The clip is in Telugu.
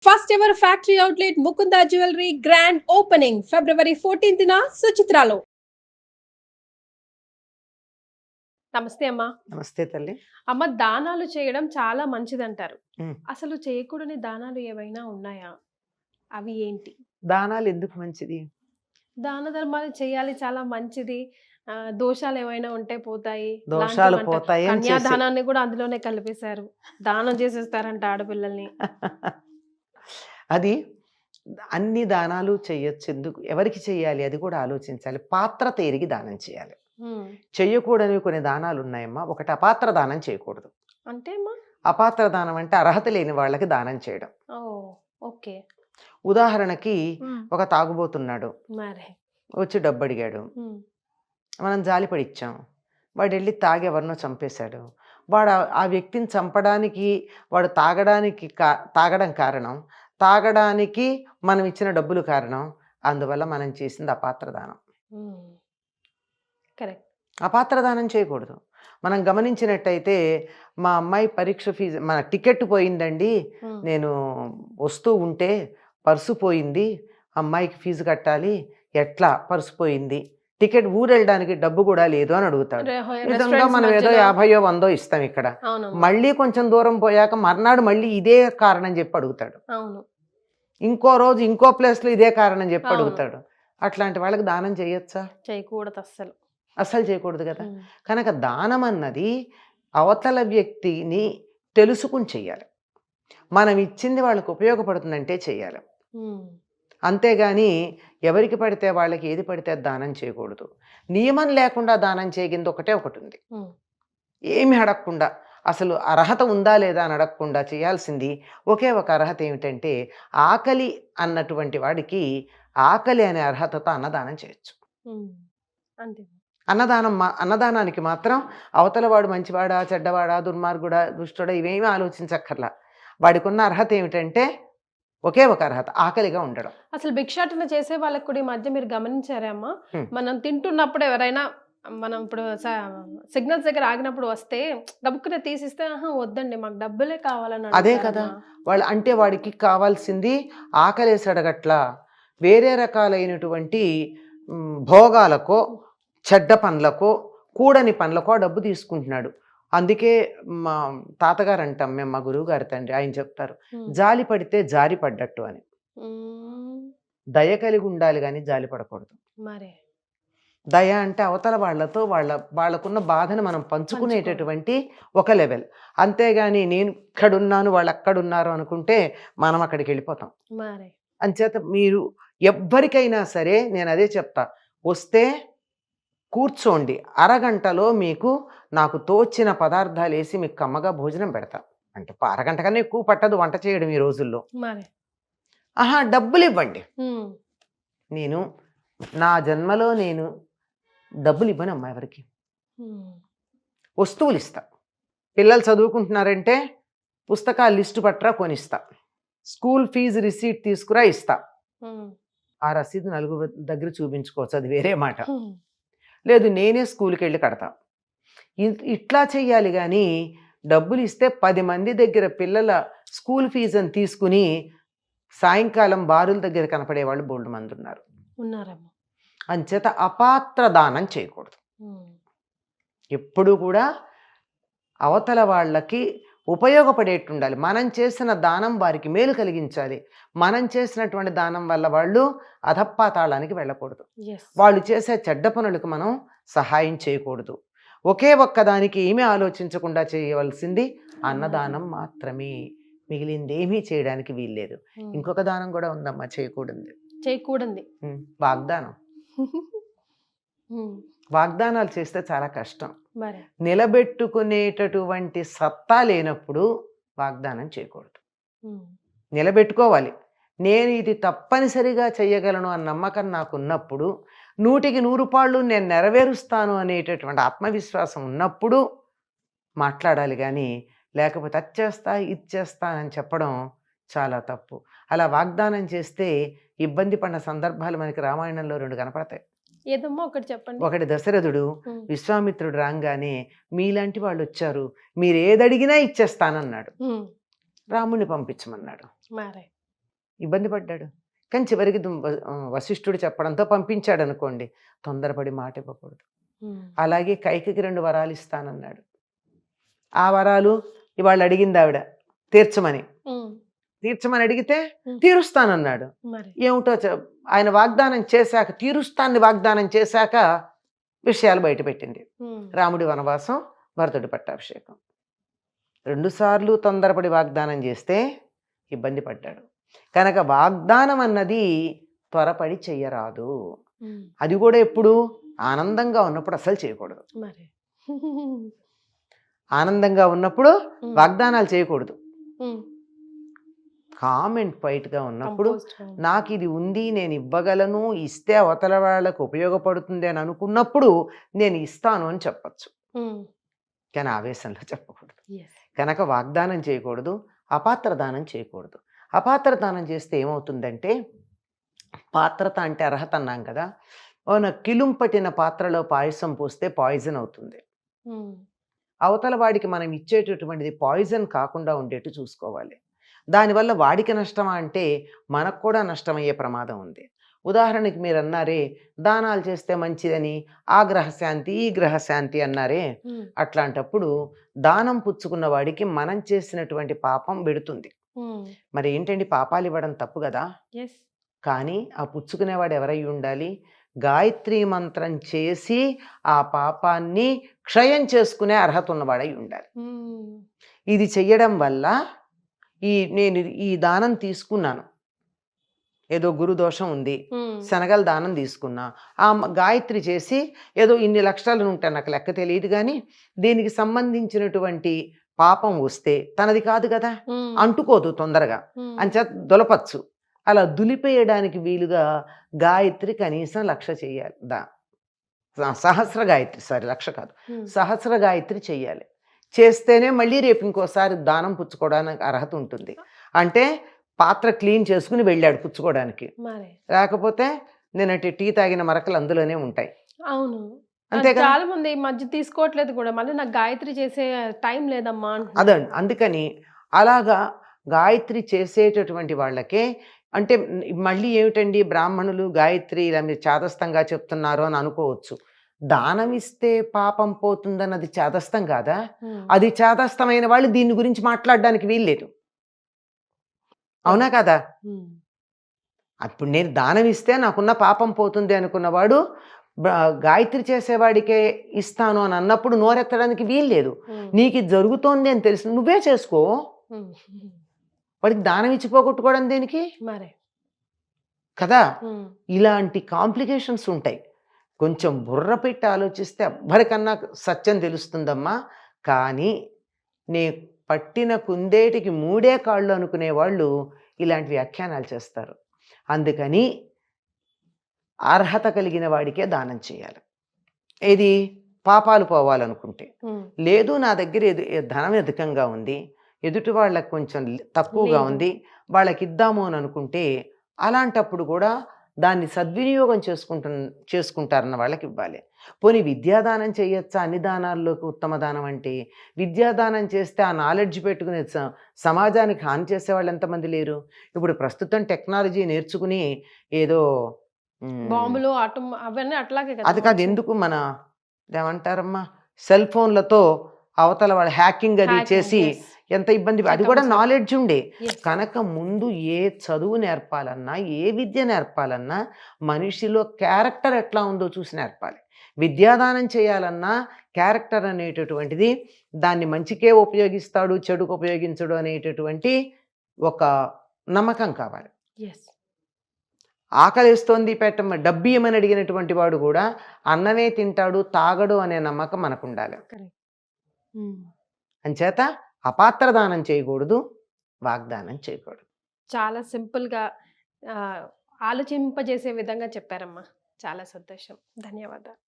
First ever factory outlet Mukunda Jewelry grand opening February 14th na Suchitralo. నమస్తే అమ్మా. నమస్తే తల్లి. అమ్మ, దానాలు చేయడం చాలా మంచిదంటారు. ఉమ్. అసలు చేయకూడని దానాలు ఏవైనా ఉన్నాయా? అవి ఏంటి? దానాలు ఎందుకు మంచిది? దాన ధర్మాలు చేయాలి, చాలా మంచిది. దోషాలు ఏమైనా ఉంటే పోతాయి. దోషాలు లాంటివంట. పోతాయి అని కన్యాదానాన్ని కూడా అందులోనే కలిపేశారు. దానం చేసేస్తారంట ఆడపిల్లల్ని. అది అన్ని దానాలు చెయ్యొచ్చు. ఎందుకు, ఎవరికి చెయ్యాలి అది కూడా ఆలోచించాలి. పాత్రత ఎరిగి దానం చేయాలి. చెయ్యకూడనివి కొన్ని దానాలు ఉన్నాయమ్మా. ఒకటి అపాత్ర దానం చేయకూడదు. అంటే అమ్మా, అపాత్ర దానం అంటే అర్హత లేని వాళ్ళకి దానం చేయడం. ఓకే. ఉదాహరణకి ఒక తాగుబోతున్నాడు, మరి వచ్చి డబ్బు అడిగాడు. మనం జాలిపడి ఇచ్చాం. వాడు వెళ్ళి తాగి ఎవరినో చంపేశాడు. వాడు ఆ వ్యక్తిని చంపడానికి, వాడు తాగడం కారణం, తాగడానికి మనం ఇచ్చిన డబ్బులు కారణం. అందువల్ల మనం చేసింది అపాత్ర దానం. కరెక్ట్. అపాత్ర దానం చేయకూడదు. మనం గమనించినట్టయితే, మా అమ్మాయి పరీక్ష ఫీజు, మన టికెట్ పోయిందండి, నేను వస్తూ ఉంటే పర్సు పోయింది, అమ్మాయికి ఫీజు కట్టాలి, ఎట్లా పర్సు పోయింది, టికెట్ ఊరు వెళ్ళడానికి డబ్బు కూడా లేదు అని అడుగుతాడు. నిజంగా మనం ఏదో 50 or 100 ఇస్తాం ఇక్కడ. మళ్ళీ కొంచెం దూరం పోయాక మర్నాడు మళ్ళీ ఇదే కారణం చెప్పి అడుగుతాడు. ఇంకో రోజు ఇంకో ప్లేస్లో ఇదే కారణం చెప్పి అడుగుతాడు. అట్లాంటి వాళ్ళకి దానం చేయొచ్చా? చేయకూడదు. అస్సలు చేయకూడదు కదా. కనుక దానం అన్నది అవతల వ్యక్తిని తెలుసుకుని చెయ్యాలి. మనం ఇచ్చింది వాళ్ళకి ఉపయోగపడుతుందంటే చెయ్యాలి. అంతేగాని ఎవరికి పడితే వాళ్ళకి ఏది పడితే దానం చేయకూడదు. నియమం లేకుండా దానం చేయగింది ఒకటి ఉంది. ఏమి అడగకుండా, అసలు అర్హత ఉందా లేదా అని అడగకుండా చేయాల్సింది ఒకే ఒక అర్హత ఏమిటంటే, ఆకలి అన్నటువంటి వాడికి ఆకలి అనే అర్హతతో అన్నదానం చేయొచ్చు. అన్నదానానికి మాత్రం అవతల వాడు మంచివాడా, చెడ్డవాడా, దుర్మార్గుడా, దుష్టుడా ఇవేమీ ఆలోచించక్కర్లా. వాడికి ఉన్న అర్హత ఏమిటంటే ఒకే ఒక అర్హత, ఆకలిగా ఉండడం. అసలు భిక్షాటన చేసే వాళ్ళకి కూడా ఈ మధ్య మీరు గమనించారా అమ్మా? మనం తింటున్నప్పుడు ఎవరైనా, మనం ఇప్పుడు సిగ్నల్స్ దగ్గర ఆగినప్పుడు వస్తే డబ్బుకునే తీసిస్తే, వద్దండి మాకు డబ్బులే కావాలని. అదే కదా వాళ్ళు అంటే, వాడికి కావాల్సింది ఆకలేసి అడగట్లా, వేరే రకాలైనటువంటి భోగాలకో, చెడ్డ పనులకో, కూడని పనులకో డబ్బు తీసుకుంటున్నాడు. అందుకే మా తాతగారు అంటాం మేము, మా గురువు గారి తండ్రి, ఆయన చెప్తారు, జాలి పడితే జారి పడ్డట్టు అని. దయ కలిగి ఉండాలి కానీ జాలి పడకూడదు. దయ అంటే అవతల వాళ్ళతో వాళ్ళకున్న బాధను మనం పంచుకునేటటువంటి ఒక లెవెల్. అంతేగాని నేను ఇక్కడున్నాను వాళ్ళు అక్కడున్నారు అనుకుంటే మనం అక్కడికి వెళ్ళిపోతాం. అంచేత మీరు ఎవ్వరికైనా సరే నేను అదే చెప్తా, వస్తే కూర్చోండి, అరగంటలో మీకు నాకు తోచిన పదార్థాలు వేసి మీకు కమ్మగా భోజనం పెడతా. అంటే అరగంట కన్నా ఎక్కువ పట్టదు వంట చేయడం ఈ రోజుల్లో. డబ్బులు ఇవ్వండి. నేను నా జన్మలో నేను డబ్బులు ఇవ్వను అమ్మా ఎవరికి. వస్తువులు ఇస్తా. పిల్లలు చదువుకుంటున్నారంటే పుస్తకాలు లిస్టు పట్టరా కొనిస్తా. స్కూల్ ఫీజు రిసీట్ తీసుకురా ఇస్తా. ఆ రసీదు నలుగురు దగ్గర చూపించుకోవచ్చు, అది వేరే మాట. లేదు నేనే స్కూల్కి వెళ్ళి కడతా. ఇట్లా చెయ్యాలి కానీ డబ్బులు ఇస్తే 10 మంది దగ్గర పిల్లల స్కూల్ ఫీజుని తీసుకుని సాయంకాలం బారుల దగ్గర కనపడే వాళ్ళు బోల్డు మంది ఉన్నారు. అంచేత అపాత్ర దానం చేయకూడదు. ఎప్పుడు కూడా అవతల వాళ్ళకి ఉపయోగపడేట్టుండాలి. మనం చేసిన దానం వారికి మేలు కలిగించాలి. మనం చేసినటువంటి దానం వల్ల వాళ్ళు అధపాతాళానికి వెళ్ళకూడదు. వాళ్ళు చేసే చెడ్డ పనులకు మనం సహాయం చేయకూడదు. ఒకే ఒక్కదానికి ఏమీ ఆలోచించకుండా చేయవలసింది అన్నదానం మాత్రమే. మిగిలింది ఏమీ చేయడానికి వీల్లేదు. ఇంకొక దానం కూడా ఉందమ్మా చేయకూడదు. వాగ్దానం. వాగ్దానాలు చేస్తే చాలా కష్టం. నిలబెట్టుకునేటటువంటి సత్తా లేనప్పుడు వాగ్దానం చేయకూడదు. నిలబెట్టుకోవాలి. నేను ఇది తప్పనిసరిగా చెయ్యగలను అన్న నమ్మకం నాకు ఉన్నప్పుడు, 100కి 100 పాళ్ళు నేను నెరవేరుస్తాను అనేటటువంటి ఆత్మవిశ్వాసం ఉన్నప్పుడు మాట్లాడాలి. కానీ లేకపోతే అది చేస్తా ఇది చేస్తా అని చెప్పడం చాలా తప్పు. అలా వాగ్దానం చేస్తే ఇబ్బంది పడిన సందర్భాలు మనకి రామాయణంలో 2 కనపడతాయి. ఏదమ్మా ఒకటి చెప్పండి. ఒకటి దశరథుడు విశ్వామిత్రుడు రాగానే మీలాంటి వాళ్ళు వచ్చారు, మీరు ఏదడిగినా ఇచ్చేస్తానన్నాడు. రాముణ్ణి పంపించమన్నాడు. ఇబ్బంది పడ్డాడు. కానీ చివరికి వశిష్ఠుడు చెప్పడంతో పంపించాడు అనుకోండి. తొందరపడి మాట ఇవ్వకూడదు. అలాగే కైకకి 2 వరాలు ఇస్తానన్నాడు. ఆ వరాలు ఇవాళ అడిగింది ఆవిడ తీర్చమని. తీర్చమని అడిగితే తీరుస్తానన్నాడు. ఏమిటో ఆయన వాగ్దానం చేశాక, తీరుస్తాన్ని వాగ్దానం చేశాక విషయాలు బయటపెట్టింది. రాముడి వనవాసం, భరతుడి పట్టాభిషేకం. 2 సార్లు తొందరపడి వాగ్దానం చేస్తే ఇబ్బంది పడ్డాడు. కనుక వాగ్దానం అన్నది త్వరపడి చెయ్యరాదు. అది కూడా ఎప్పుడు ఆనందంగా ఉన్నప్పుడు అసలు చేయకూడదు. ఆనందంగా ఉన్నప్పుడు వాగ్దానాలు చేయకూడదు. కామ్ అండ్ క్వైట్గా ఉన్నప్పుడు నాకు ఇది ఉంది, నేను ఇవ్వగలను, ఇస్తే అవతల వాళ్ళకు ఉపయోగపడుతుంది అని అనుకున్నప్పుడు నేను ఇస్తాను అని చెప్పచ్చు. కానీ ఆవేశంలో చెప్పకూడదు. కనుక వాగ్దానం చేయకూడదు, అపాత్ర దానం చేయకూడదు. అపాత్ర దానం చేస్తే ఏమవుతుందంటే, పాత్రత అంటే అర్హత అన్నాం కదా, కిలుం పట్టిన పాత్రలో పాయసం పోస్తే పాయిజన్ అవుతుంది. అవతల వాడికి మనం ఇచ్చేటటువంటిది పాయిజన్ కాకుండా ఉండేట్టు చూసుకోవాలి. దానివల్ల వాడికి నష్టమా అంటే మనకు కూడా నష్టమయ్యే ప్రమాదం ఉంది. ఉదాహరణకి మీరు అన్నారే దానాలు చేస్తే మంచిదని, ఆ గ్రహశాంతి ఈ గ్రహశాంతి అన్నారే, అట్లాంటప్పుడు దానం పుచ్చుకున్న వాడికి మనం చేసినటువంటి పాపం పెడుతుంది. మరి ఏంటండి, పాపాలు ఇవ్వడం తప్పు కదా. కానీ ఆ పుచ్చుకునేవాడు ఎవరై ఉండాలి? గాయత్రి మంత్రం చేసి ఆ పాపాన్ని క్షయం చేసుకునే అర్హత ఉన్నవాడై ఉండాలి. ఇది చెయ్యడం వల్ల నేను ఈ దానం తీసుకున్నాను, ఏదో గురుదోషం ఉంది, శనగల దానం తీసుకున్నా, ఆ గాయత్రి చేసి ఏదో ఇన్ని లక్షలు ఉంటాయి, నాకు లెక్క తెలియదు, కానీ దీనికి సంబంధించినటువంటి పాపం వస్తే తనది కాదు కదా, అంటుకోదు తొందరగా, అంచేత దులపచ్చు. అలా దులిపేయడానికి వీలుగా గాయత్రి కనీసం 1,00,000 చెయ్యాలి. సహస్ర గాయత్రి, సారీ 1,00,000 కాదు, సహస్ర గాయత్రి చెయ్యాలి. చేస్తేనే మళ్ళీ రేపు ఇంకోసారి దానం పుచ్చుకోవడానికి అర్హత ఉంటుంది. అంటే పాత్ర క్లీన్ చేసుకుని వెళ్ళాడు పుచ్చుకోవడానికి, లేకపోతే నేనంటే టీ తాగిన మరకలు అందులోనే ఉంటాయి. అవును, అంతే. చాలా మంది ఈ మధ్య తీసుకోవట్లేదు కూడా, మళ్ళీ నాకు గాయత్రి చేసే టైం లేదమ్మా. అదండి, అందుకని అలాగా గాయత్రి చేసేటటువంటి వాళ్ళకే, అంటే మళ్ళీ ఏమిటండి బ్రాహ్మణులు గాయత్రి ఇలా మీరు చాదస్తంగా చెప్తున్నారు అని అనుకోవచ్చు. దానం ఇస్తే పాపం పోతుందన్నది చాదస్తం కాదా? అది చాదస్తమైన వాళ్ళు దీని గురించి మాట్లాడడానికి వీల్లేదు, అవునా కదా? అప్పుడు నేను దానం ఇస్తే నాకున్న పాపం పోతుంది అనుకున్నవాడు గాయత్రి చేసేవాడికే ఇస్తాను అని అన్నప్పుడు నోరెత్తడానికి వీల్లేదు. నీకు ఇది జరుగుతోంది అని తెలిసి నువ్వే చేసుకో, వాడికి దానం ఇచ్చి పోగొట్టుకోవడం దేనికి కదా? ఇలాంటి కాంప్లికేషన్స్ ఉంటాయి. కొంచెం బుర్ర పెట్టి ఆలోచిస్తే ఎవ్వరికన్నా సత్యం తెలుస్తుందమ్మా. కానీ నే పట్టిన కుందేటికి 3 కాళ్ళు అనుకునే వాళ్ళు ఇలాంటి వ్యాఖ్యానాలు చేస్తారు. అందుకని అర్హత కలిగిన వాడికే దానం చేయాలి. ఏది పాపాలు పోవాలనుకుంటే. లేదు నా దగ్గర ధనం అధికంగా ఉంది, ఎదుటి వాళ్ళకి కొంచెం తక్కువగా ఉంది, వాళ్ళకి ఇద్దాము అని అనుకుంటే అలాంటప్పుడు కూడా దాన్ని సద్వినియోగం చేసుకుంటారన్న వాళ్ళకి ఇవ్వాలి. పోనీ విద్యాదానం చేయొచ్చా? అన్ని దానాల్లోకి ఉత్తమ దానం అంటే విద్యాదానం చేస్తే ఆ నాలెడ్జ్ పెట్టుకునే సమాజానికి హాని చేసేవాళ్ళు ఎంతమంది లేరు? ఇప్పుడు ప్రస్తుతం టెక్నాలజీ నేర్చుకుని ఏదో బాంబులు అవన్నీ అట్లాగే కదా. అది కాదు, ఎందుకు మన ఏమంటారమ్మా సెల్ ఫోన్లతో అవతల వాళ్ళు హ్యాకింగ్ అది చేసి ఎంత ఇబ్బంది. అది కూడా నాలెడ్జ్ ఉండే కనుక ముందు ఏ చదువు నేర్పాలన్నా, ఏ విద్య నేర్పాలన్నా మనిషిలో క్యారెక్టర్ ఎట్లా ఉందో చూసి నేర్పాలి. విద్యాదానం చేయాలన్నా క్యారెక్టర్ అనేటటువంటిది, దాన్ని మంచికే ఉపయోగిస్తాడు చెడుకు ఉపయోగించడు అనేటటువంటి ఒక నమ్మకం కావాలి. ఆకలిస్తోంది పెట్టమ్మ డబ్బు ఇవ్వమని అడిగినటువంటి వాడు కూడా అన్నమే తింటాడు తాగడు అనే నమ్మకం మనకు ఉండాలి. అంచేత అపాత్ర దానం చేయకూడదు, వాగ్దానం చేయకూడదు. చాలా సింపుల్గా ఆలోచింపజేసే విధంగా చెప్పారమ్మా. చాలా సంతోషం, ధన్యవాదాలు.